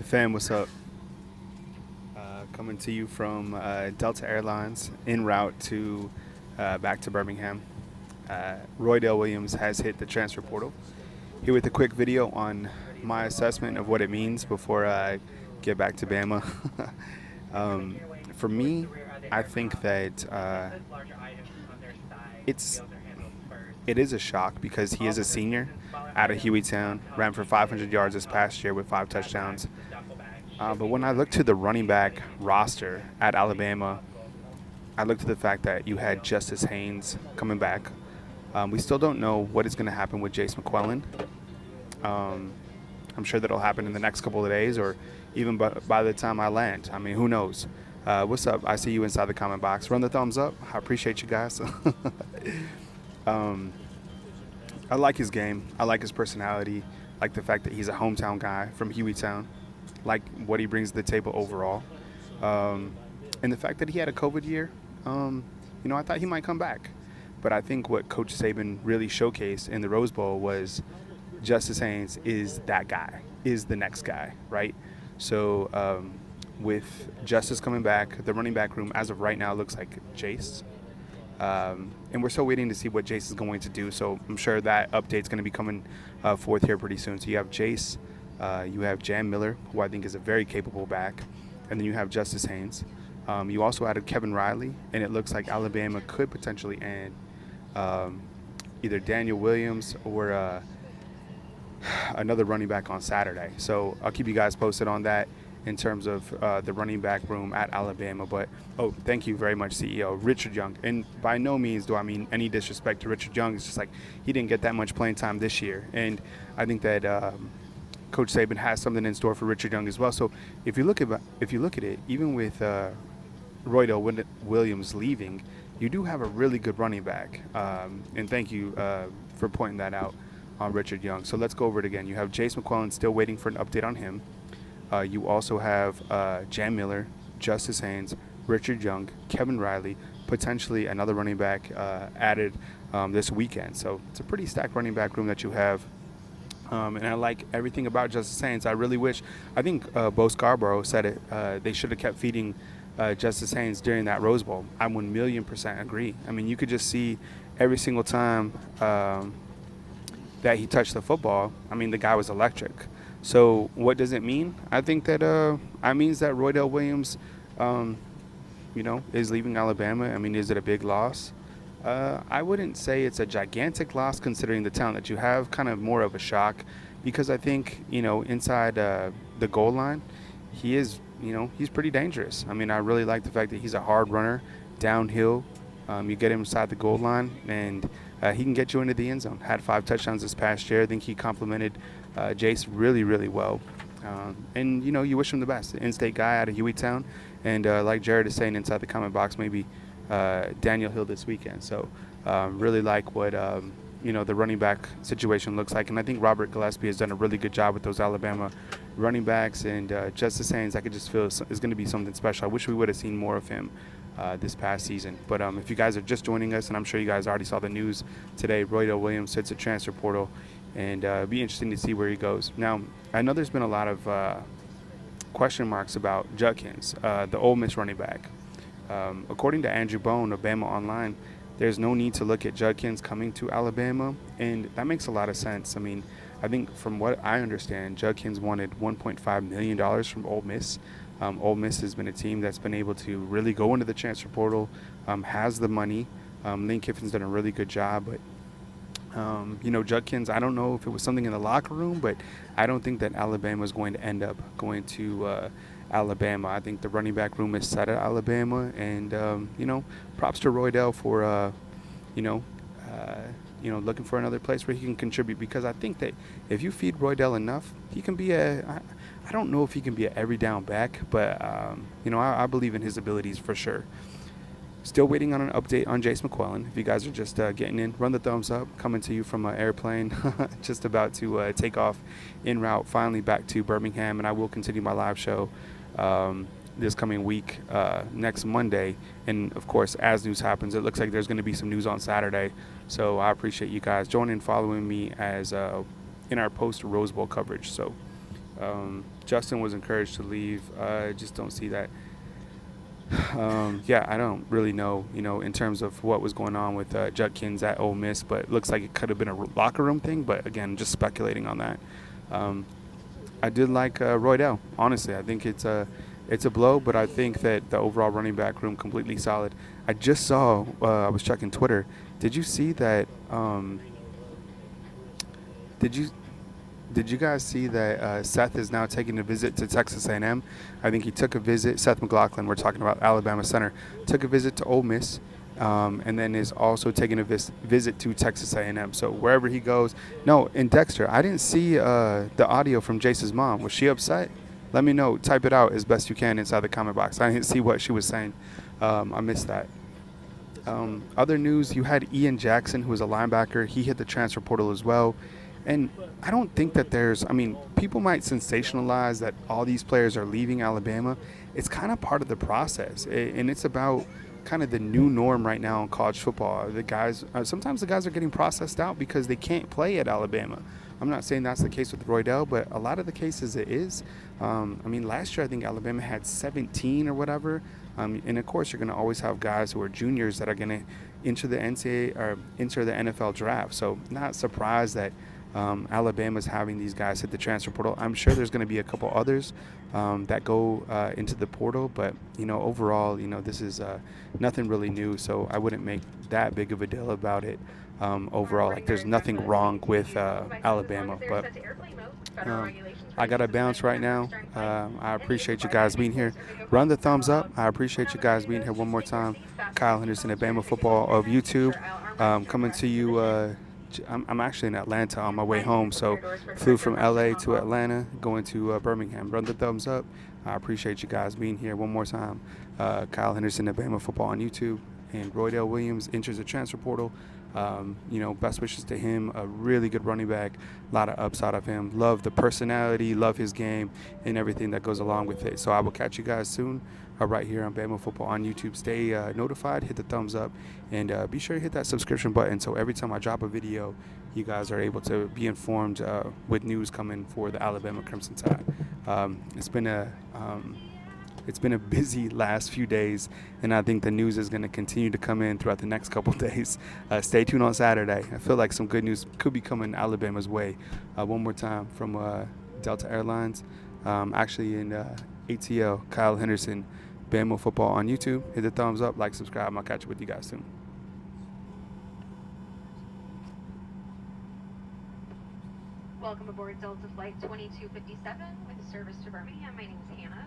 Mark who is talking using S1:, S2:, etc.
S1: Fam, what's up? Coming to you from Delta Airlines en route to back to Birmingham. Roydell Williams has hit the transfer portal. Here with a quick video on my assessment of what it means before I get back to Bama. um, for me, I think that it's it is a shock because he is a senior out of Hueytown, ran for 500 yards this past year with 5 touchdowns. But when I look to the running back roster at Alabama, I look to the fact that you had Justice Haynes coming back. We still don't know what is going to happen with Jace McClellan. I'm sure that'll happen in the next couple of days or even by the time I land. I mean, who knows? What's up? I see you inside the comment box. Run the thumbs up. I appreciate you guys. I like his game. I like his personality. I like the fact that he's a hometown guy from Hueytown. Like what he brings to the table overall. And the fact that he had a COVID year, I thought he might come back. But I think what Coach Saban really showcased in the Rose Bowl was Justice Haynes is that guy, is the next guy, right? So with Justice coming back, the running back room as of right now looks like Jace. And we're still waiting to see what Jace is going to do. So I'm sure that update's going to be coming forth here pretty soon. So you have Jace, you have Jam Miller, who I think is a very capable back, and then you have Justice Haynes. You also added Kevin Riley, and it looks like Alabama could potentially add either Daniel Williams or another running back on Saturday. So I'll keep you guys posted on that in terms of the running back room at Alabama. But, thank you very much, CEO. Richard Young. And by no means do I mean any disrespect to Richard Young. It's just like he didn't get that much playing time this year. And I think that Coach Saban has something in store for Richard Young as well. So if you look at it, even with Roydell Williams leaving, you do have a really good running back. And thank you for pointing that out on Richard Young. So let's go over it again. You have Jace McClellan still waiting for an update on him. You also have Jam Miller, Justice Haynes, Richard Young, Kevin Riley, potentially another running back added this weekend. So it's a pretty stacked running back room that you have. And I like everything about Justice Haynes. I think Bo Scarborough said it, they should have kept feeding Justice Haynes during that Rose Bowl. I 1,000,000% agree. I mean, you could just see every single time that he touched the football, I mean, the guy was electric. So what does it mean? I think that it means that Roydell Williams, is leaving Alabama. I mean, is it a big loss? I wouldn't say it's a gigantic loss considering the talent that you have, kind of more of a shock because I think, inside the goal line, he is, he's pretty dangerous. I mean, I really like the fact that he's a hard runner downhill. You get him inside the goal line and he can get you into the end zone. Had 5 touchdowns this past year. I think he complemented Jace really, really well. And, you wish him the best. In-state guy out of Hueytown. And like Jared is saying inside the comment box, maybe Daniel Hill this weekend. So really like what, the running back situation looks like. And I think Robert Gillespie has done a really good job with those Alabama running backs. And Justice Haynes, I could just feel is going to be something special. I wish we would have seen more of him this past season. But if you guys are just joining us, and I'm sure you guys already saw the news today, Roydell Williams hits a transfer portal. And it'd be interesting to see where he goes. Now, I know there's been a lot of question marks about Judkins, the Ole Miss running back. According to Andrew Bone of Bama Online, there's no need to look at Judkins coming to Alabama, and that makes a lot of sense. I mean, I think from what I understand, Judkins wanted $1.5 million from Ole Miss. Ole Miss has been a team that's been able to really go into the transfer portal, has the money. Lane Kiffin's done a really good job, but Judkins, I don't know if it was something in the locker room, but I don't think that Alabama is going to end up going to Alabama. I think the running back room is set at Alabama, and props to Roydell for looking for another place where he can contribute, because I think that if you feed Roydell enough, he can be I don't know if he can be an every down back, but I believe in his abilities for sure. Still waiting on an update on Jace McClellan. If you guys are just getting in, run the thumbs up. Coming to you from an airplane, just about to take off en route, finally back to Birmingham. And I will continue my live show this coming week, next Monday. And, of course, as news happens, it looks like there's going to be some news on Saturday. So I appreciate you guys joining and following me as in our post-Rose Bowl coverage. So Justin was encouraged to leave. I just don't see that. Yeah, I don't really know, in terms of what was going on with Judkins at Ole Miss, but it looks like it could have been a locker room thing. But again, just speculating on that. Um, I did like Roydell. Honestly, I think it's a blow, but I think that the overall running back room completely solid. I just saw. I was checking Twitter. Did you see that? Did you Did you guys see that Seth is now taking a visit to Texas A&M? I think he took a visit. Seth McLaughlin, we're talking about Alabama center, took a visit to Ole Miss, and then is also taking a visit to Texas A&M. So wherever he goes, no. And Dexter, I didn't see the audio from Jace's mom. Was she upset? Let me know. Type it out as best you can inside the comment box. I didn't see what she was saying. I missed that. Other news, you had Ian Jackson, who was a linebacker. He hit the transfer portal as well. And I don't think that people might sensationalize that all these players are leaving Alabama. It's kind of part of the process. And it's about kind of the new norm right now in college football. The guys, sometimes the guys are getting processed out because they can't play at Alabama. I'm not saying that's the case with Roydell, but a lot of the cases it is. Last year I think Alabama had 17 or whatever. And of course, you're going to always have guys who are juniors that are going to enter the NCAA or enter the NFL draft. So not surprised that Alabama's having these guys hit the transfer portal. I'm sure there's going to be a couple others that go into the portal, but overall, this is nothing really new. So I wouldn't make that big of a deal about it. Overall, like there's nothing wrong with Alabama, but I got to bounce right now. I appreciate you guys being here. Run the thumbs up. I appreciate you guys being here one more time. Kyle Henderson at Bama Football of YouTube, coming to you. I'm actually in Atlanta on my way home, so flew from LA to Atlanta, going to Birmingham. Run the thumbs up. I appreciate you guys being here one more time. Kyle Henderson at Bama Football on YouTube, and Roydell Williams enters the transfer portal. Best wishes to him. A really good running back. A lot of upside of him. Love the personality, love his game, and everything that goes along with it. So I will catch you guys soon right here on Bama Football on YouTube. Stay notified, hit the thumbs up, and be sure to hit that subscription button so every time I drop a video, you guys are able to be informed with news coming for the Alabama Crimson Tide. It's been a busy last few days, and I think the news is going to continue to come in throughout the next couple of days. Stay tuned on Saturday. I feel like some good news could be coming Alabama's way. One more time from Delta Airlines, actually in ATL, Kyle Henderson, Bama Football on YouTube. Hit the thumbs up, like, subscribe. I'll catch up with you guys soon.
S2: Welcome aboard Delta Flight 2257 with service to Birmingham. My name is Hannah.